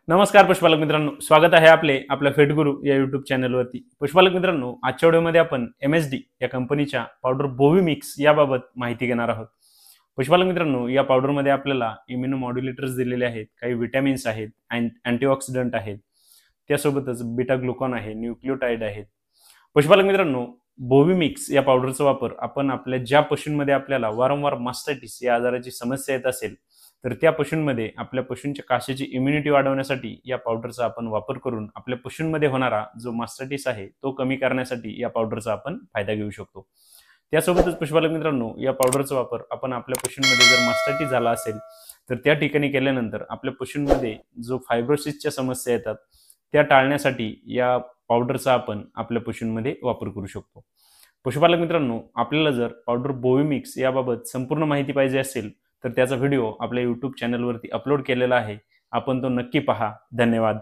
नमस्कार पशुपालक मित्रांनो, स्वागत आहे आपल्या फेटगुरु या युट्यूब चॅनलवरती। पशुपालक मित्रांनो, आजच्या व्हिडिओमध्ये आपण MSD या कंपनीच्या पावडर बोवी मिक्स याबाबत माहिती घेणार आहोत। पशुपालक मित्रांनो, या पावडरमध्ये आपल्याला इम्युनो मॉड्युलेटर्स दिलेले आहेत, काही विटॅमिन्स आहेत, अँटीऑक्सिडंट आहेत, त्यासोबतच बीटा ग्लुकॉन आहे, न्यूक्लियोटाइड आहेत। पशुपालक मित्रांनो, बोवी मिक्स या पावडरचा वापर आपण आपल्या ज्या पशूंमध्ये आपल्याला वारंवार मास्टायटिस या आजाराची समस्या येत असेल तर त्या पशूंमध्ये आपल्या पशूंच्या कासेची इम्युनिटी वाढवण्यासाठी या पावडरचा आपण वापर करून आपल्या पशूंमध्ये होणारा जो मास्टायटिस आहे तो कमी करण्यासाठी या पावडरचा आपण फायदा घेऊ शकतो। त्यासोबतच पशुपालक मित्रांनो, या पावडरचा वापर आपण आपल्या पशूंमध्ये जर मास्टायटिस झाला असेल तर त्या ठिकाणी केल्यानंतर आपल्या पशूंमध्ये जो फायब्रोसिसच्या समस्या येतात त्या टाळण्यासाठी या पावडरचा आपण आपल्या पशूंमध्ये वापर करू शकतो। पशुपालक मित्रांनो, आपल्याला जर पावडर बोवी मिक्स याबाबत संपूर्ण माहिती पाहिजे असेल तर त्याचा व्हिडिओ आपल्या YouTube चॅनलवरती अपलोड केलेला आहे, आपण तो नक्की पहा। धन्यवाद।